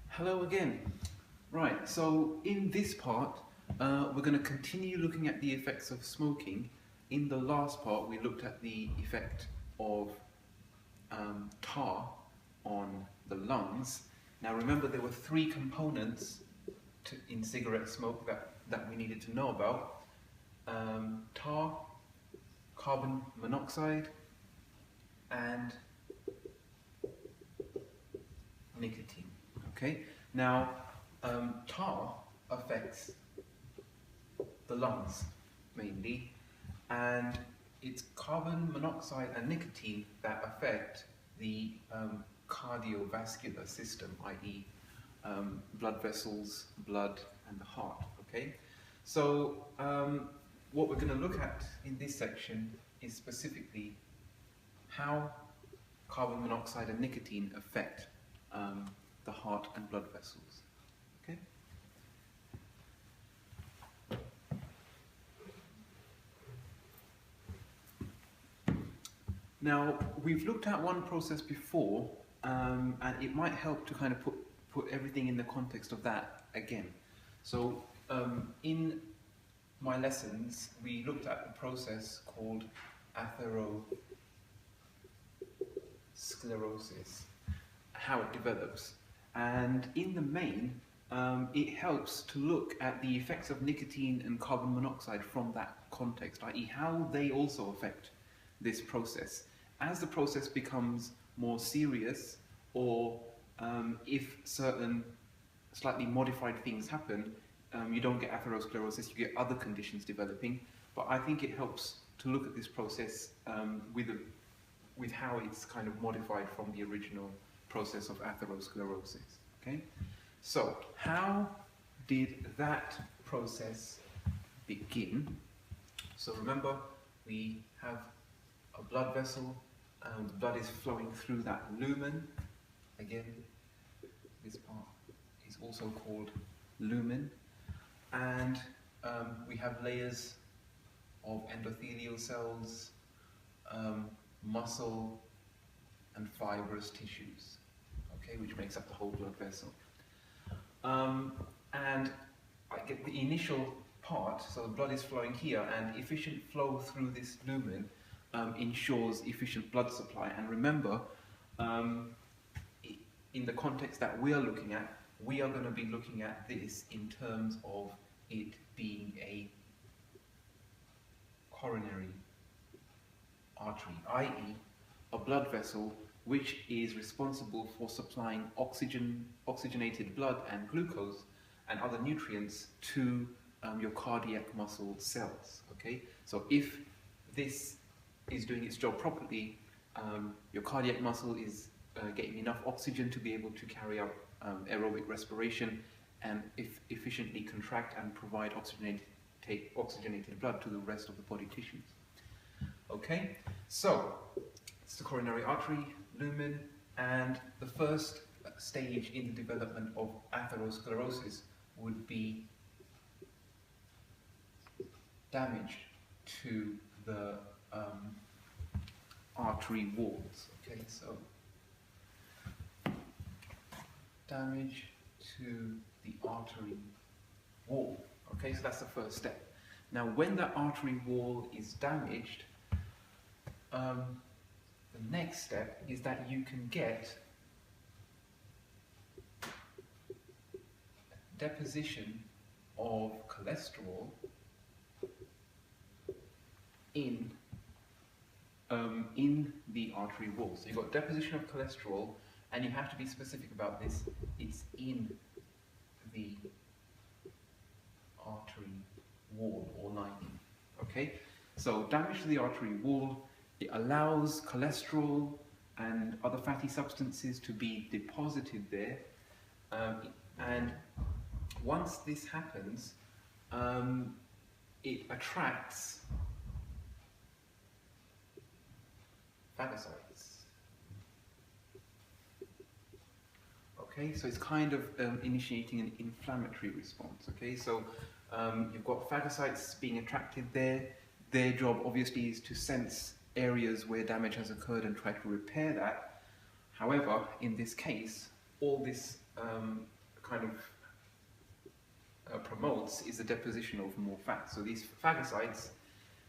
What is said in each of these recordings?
Hello again. Right, so in this part, we're going to continue looking at the effects of smoking. In the last part, we looked at the effect of tar on the lungs. Now remember, there were three components in cigarette smoke that we needed to know about. Tar, carbon monoxide, and nicotine. Okay. Now, tar affects the lungs mainly, and it's carbon monoxide and nicotine that affect the cardiovascular system, i.e., blood vessels, blood, and the heart. Okay. So, what we're going to look at in this section is specifically how carbon monoxide and nicotine affect the heart and blood vessels. Okay? Now, we've looked at one process before, and it might help to kind of put everything in the context of that again. So, in my lessons, we looked at a process called atherosclerosis, how it develops. And in the main, it helps to look at the effects of nicotine and carbon monoxide from that context, i.e. how they also affect this process. As the process becomes more serious, or if certain slightly modified things happen, you don't get atherosclerosis, you get other conditions developing. But I think it helps to look at this process with how it's kind of modified from the original process of atherosclerosis. Okay, so how did that process begin? So remember, we have a blood vessel, and the blood is flowing through that lumen. Again, this part is also called lumen, and we have layers of endothelial cells, muscle, and fibrous tissues, okay, which makes up the whole blood vessel. And I get the initial part, so the blood is flowing here, and efficient flow through this lumen ensures efficient blood supply. And remember, in the context that we are looking at, we are going to be looking at this in terms of it being a coronary artery, i.e. a blood vessel which is responsible for supplying oxygenated blood and glucose and other nutrients to your cardiac muscle cells. Okay, so if this is doing its job properly, your cardiac muscle is getting enough oxygen to be able to carry out aerobic respiration and efficiently contract and provide oxygenated blood to the rest of the body tissues. Okay, so it's the coronary artery, lumen, and the first stage in the development of atherosclerosis would be damage to the artery walls. Okay, so damage to the artery wall. Okay, so that's the first step. Now, when the artery wall is damaged, the next step is that you can get deposition of cholesterol in the artery wall. So you've got deposition of cholesterol, and you have to be specific about this. It's in the artery wall or lining. Okay, so damage to the artery wall, it allows cholesterol and other fatty substances to be deposited there, and once this happens, it attracts phagocytes. Okay, so it's kind of initiating an inflammatory response. Okay, so you've got phagocytes being attracted there. their job obviously is to sense areas where damage has occurred and try to repair that. However, in this case, all this kind of promotes is the deposition of more fat. So these phagocytes,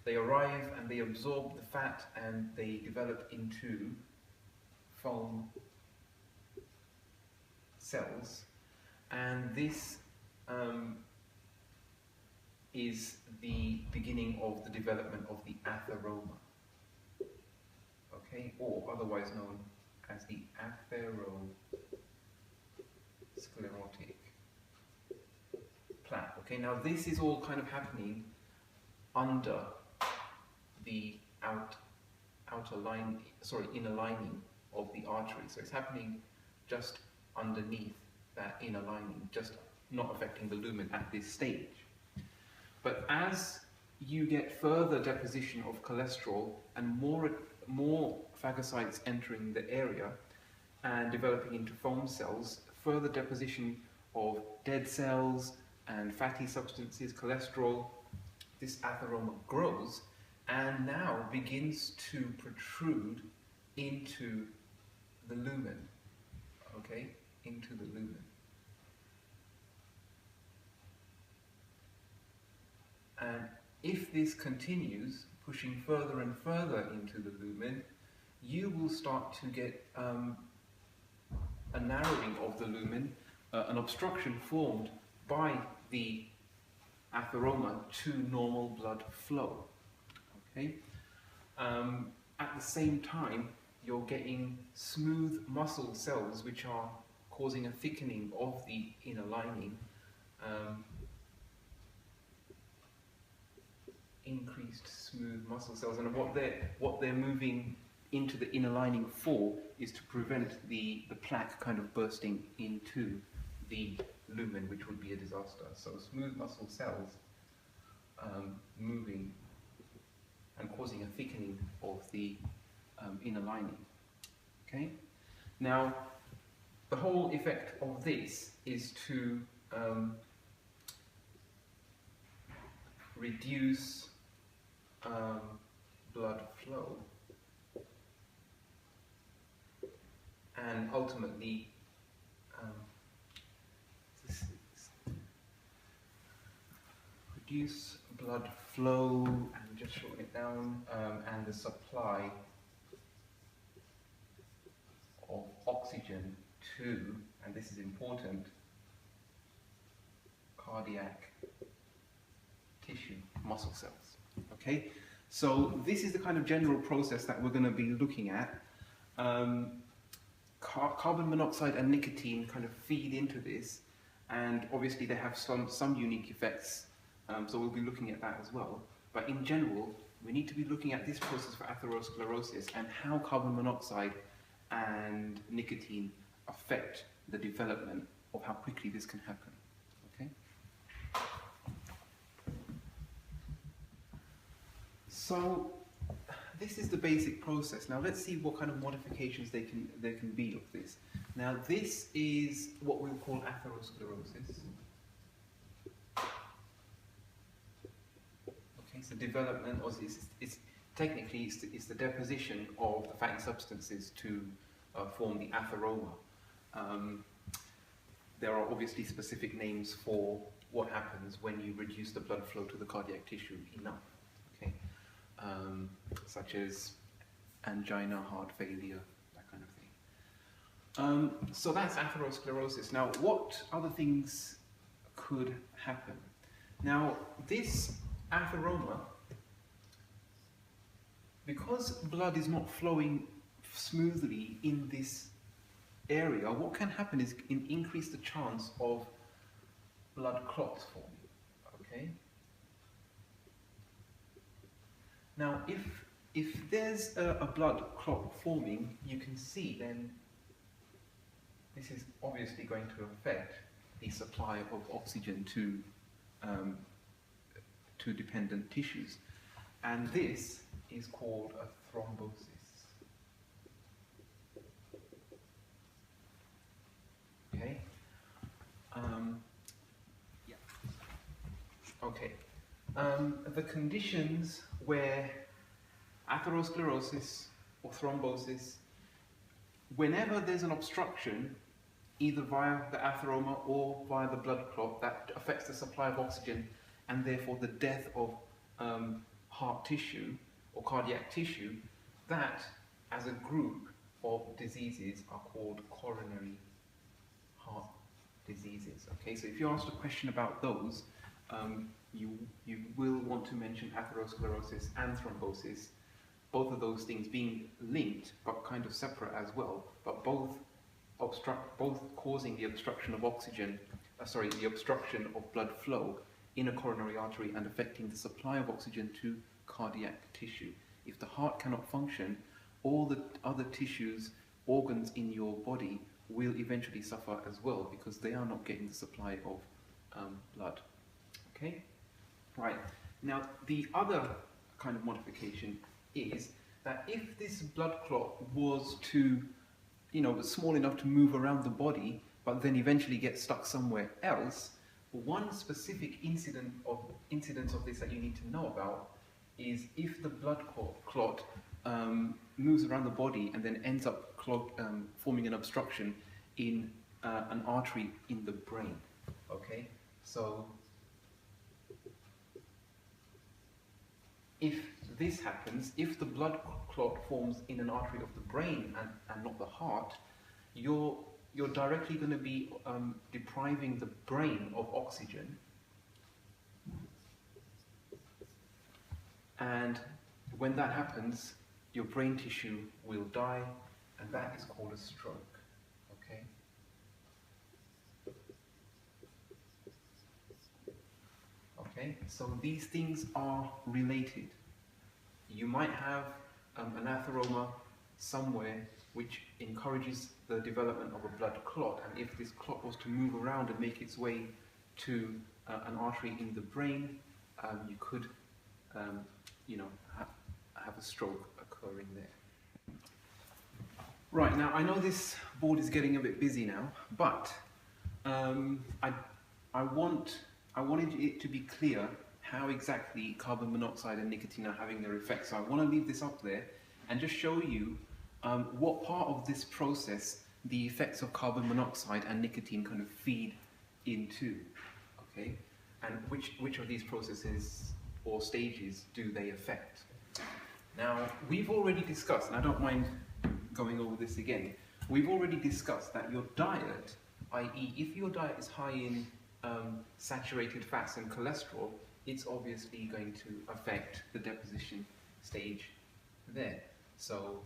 they arrive and they absorb the fat and they develop into foam cells, and this is the beginning of the development of the atheroma, okay, or otherwise known as the atherosclerotic plaque. Okay, now this is all kind of happening under the inner lining of the artery. So it's happening just underneath that inner lining, just not affecting the lumen at this stage. But as you get further deposition of cholesterol and more phagocytes entering the area and developing into foam cells, further deposition of dead cells and fatty substances, cholesterol, this atheroma grows and now begins to protrude into the lumen, okay, into the lumen. And if this continues, pushing further and further into the lumen, you will start to get a narrowing of the lumen, an obstruction formed by the atheroma to normal blood flow. Okay? At the same time, you're getting smooth muscle cells which are causing a thickening of the inner lining, increased smooth muscle cells, and what they're moving into the inner lining for is to prevent the plaque kind of bursting into the lumen, which would be a disaster. So smooth muscle cells moving and causing a thickening of the inner lining. Okay. Now, the whole effect of this is to reduce blood flow and ultimately reduce blood flow, and just shorten it down, and the supply of oxygen to, and this is important, cardiac tissue, muscle cells. Okay, so this is the kind of general process that we're going to be looking at. Carbon monoxide and nicotine kind of feed into this, and obviously they have some unique effects, so we'll be looking at that as well. But in general, we need to be looking at this process for atherosclerosis and how carbon monoxide and nicotine affect the development of how quickly this can happen. Okay? So this is the basic process. Now let's see what kind of modifications there can be of this. Now this is what we'll call atherosclerosis. Okay, so development, or it's technically it's the deposition of the fatty substances to form the atheroma. There are obviously specific names for what happens when you reduce the blood flow to the cardiac tissue enough. Okay. Such as angina, heart failure, that kind of thing. So that's atherosclerosis. Now, what other things could happen? Now, this atheroma, because blood is not flowing smoothly in this area, what can happen is increase the chance of blood clots forming. Okay. Now, if there's a blood clot forming, you can see then this is obviously going to affect the supply of oxygen to dependent tissues, and this is called a thrombosis. Okay. Yeah. Okay. The conditions where atherosclerosis or thrombosis, whenever there's an obstruction, either via the atheroma or via the blood clot that affects the supply of oxygen and therefore the death of heart tissue or cardiac tissue, that as a group of diseases are called coronary heart diseases. Okay, so if you're asked a question about those, you will want to mention atherosclerosis and thrombosis, both of those things being linked but kind of separate as well, but both causing the obstruction of oxygen, the obstruction of blood flow in a coronary artery and affecting the supply of oxygen to cardiac tissue. If the heart cannot function, all the other tissues, organs in your body will eventually suffer as well because they are not getting the supply of blood. Okay? Right. Now, the other kind of modification is that if this blood clot was to, was small enough to move around the body, but then eventually get stuck somewhere else, one specific incidence of this that you need to know about is if the blood clot moves around the body and then ends up forming an obstruction in an artery in the brain. Okay, so if this happens, if the blood clot forms in an artery of the brain and not the heart, you're directly going to be depriving the brain of oxygen, and when that happens, your brain tissue will die, and that is called a stroke. Okay? Okay, so these things are related. You might have an atheroma somewhere which encourages the development of a blood clot, and if this clot was to move around and make its way to an artery in the brain, you could have a stroke occurring there. Right, now I know this board is getting a bit busy now, but I wanted it to be clear how exactly carbon monoxide and nicotine are having their effects. So I want to leave this up there and just show you what part of this process the effects of carbon monoxide and nicotine kind of feed into, okay? And which of these processes or stages do they affect? Now, we've already discussed, and I don't mind going over this again, we've already discussed that your diet, i.e. if your diet is high in saturated fats and cholesterol, it's obviously going to affect the deposition stage there. So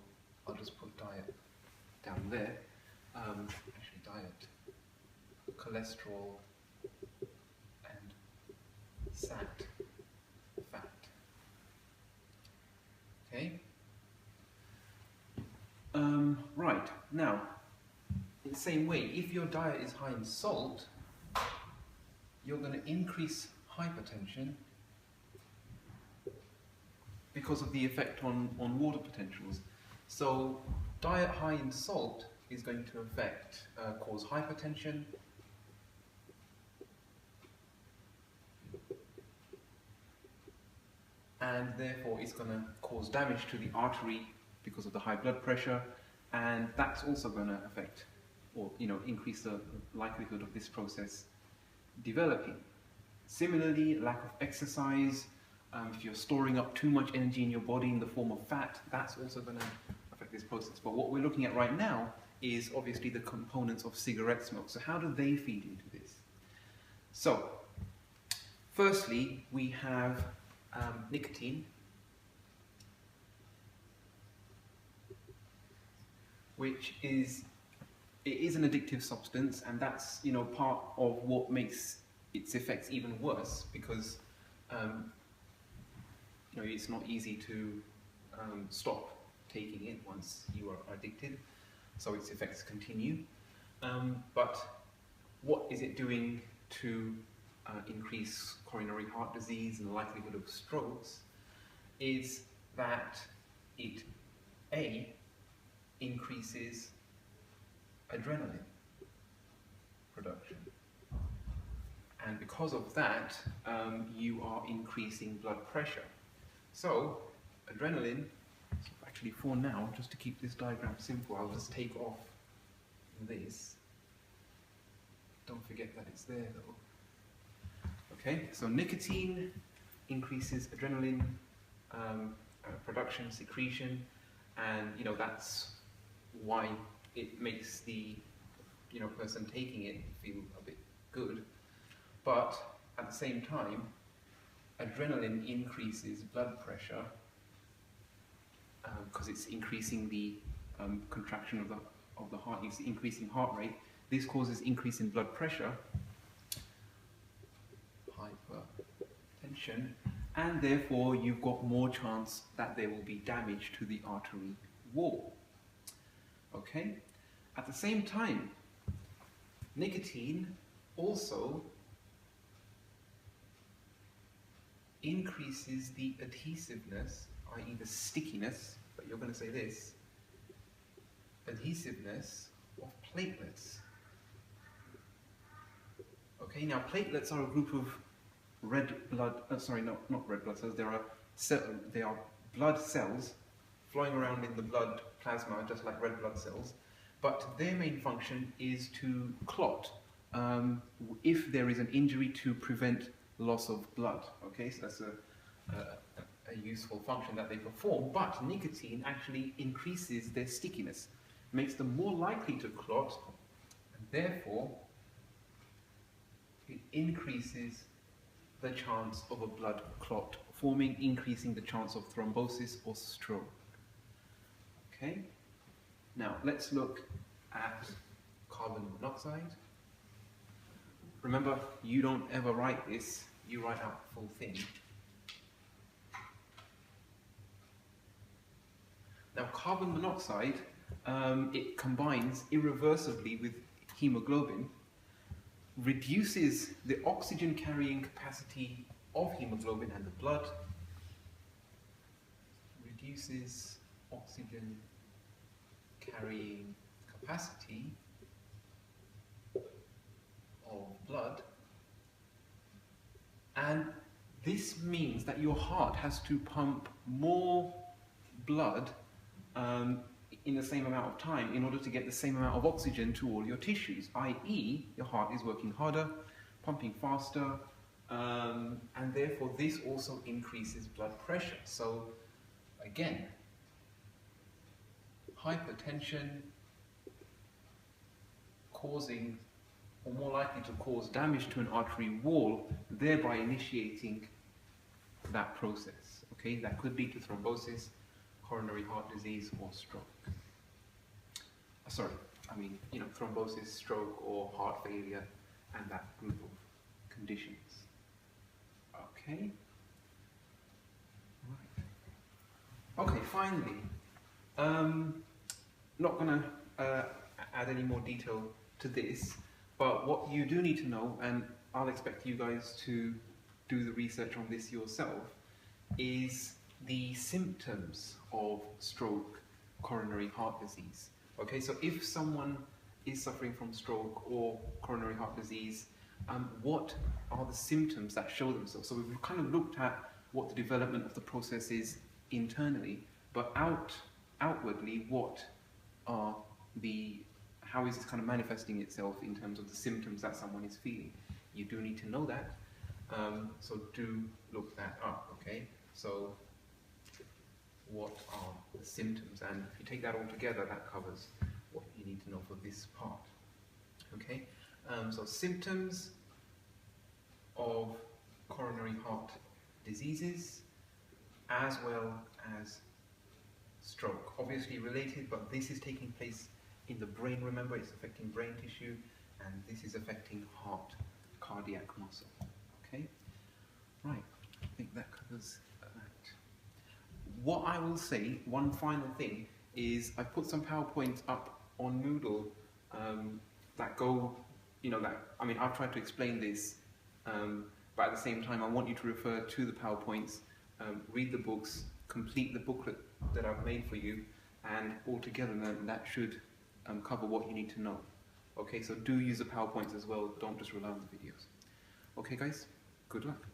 I'll just put diet down there. Actually, diet, cholesterol, and fat. Okay. Right, now, in the same way, if your diet is high in salt, you're going to increase hypertension because of the effect on water potentials. So, diet high in salt is going to cause hypertension, and therefore it's going to cause damage to the artery because of the high blood pressure, and that's also going to affect or increase the likelihood of this process developing. Similarly, lack of exercise, if you're storing up too much energy in your body in the form of fat, that's also going to affect this process. But what we're looking at right now is obviously the components of cigarette smoke. So how do they feed into this? So, firstly, we have nicotine, which is an addictive substance, and that's part of what makes its effects even worse, because it's not easy to stop taking it once you are addicted, so its effects continue. But what is it doing to increase coronary heart disease and the likelihood of strokes is that it increases adrenaline production, and because of that you are increasing blood pressure. So, adrenaline, so actually for now, just to keep this diagram simple, I'll just take off this. Don't forget that it's there though. Okay, so nicotine increases adrenaline production, secretion, and that's why it makes the person taking it feel a bit good. But at the same time, adrenaline increases blood pressure because it's increasing the contraction of the heart. It's increasing heart rate. This causes increase in blood pressure, hypertension, and therefore you've got more chance that there will be damage to the artery wall. Okay? At the same time, nicotine also increases the adhesiveness, i.e. the stickiness, but you're going to say this, adhesiveness of platelets. Okay, now platelets are a group of red blood, not red blood cells, they are blood cells flowing around in the blood plasma just like red blood cells, but their main function is to clot if there is an injury, to prevent loss of blood. Okay, so that's a useful function that they perform, but nicotine actually increases their stickiness, makes them more likely to clot, and therefore it increases the chance of a blood clot forming, increasing the chance of thrombosis or stroke. Okay, now let's look at carbon monoxide. Remember, you don't ever write this, you write out the full thing. Now carbon monoxide, it combines irreversibly with hemoglobin, reduces the oxygen carrying capacity of hemoglobin and the blood, reduces oxygen carrying capacity of blood, and this means that your heart has to pump more blood in the same amount of time in order to get the same amount of oxygen to all your tissues, i.e. your heart is working harder, pumping faster, and therefore this also increases blood pressure. So again, hypertension causing, or more likely to cause, damage to an artery wall, thereby initiating that process. Okay, that could lead to thrombosis, coronary heart disease, or stroke. Thrombosis, stroke, or heart failure, and that group of conditions. Okay. Right. Okay, finally, not going to add any more detail to this, but what you do need to know, and I'll expect you guys to do the research on this yourself, is the symptoms of stroke, coronary heart disease. Okay, so if someone is suffering from stroke or coronary heart disease, what are the symptoms that show themselves? So we've kind of looked at what the development of the process is internally, but outwardly, how is this kind of manifesting itself in terms of the symptoms that someone is feeling? You do need to know that, so do look that up, okay? So what are the symptoms? And if you take that all together, that covers what you need to know for this part, okay? So symptoms of coronary heart diseases as well as stroke. Obviously related, but this is taking place in the brain, remember, it's affecting brain tissue, and this is affecting heart, cardiac muscle, okay? Right, I think that covers that. What I will say, one final thing, is I put some PowerPoints up on Moodle that go, I've tried to explain this, but at the same time I want you to refer to the PowerPoints, read the books, complete the booklet that I've made for you, and altogether then that should cover what you need to know. Okay, so do use the PowerPoints as well, don't just rely on the videos. Okay guys, good luck.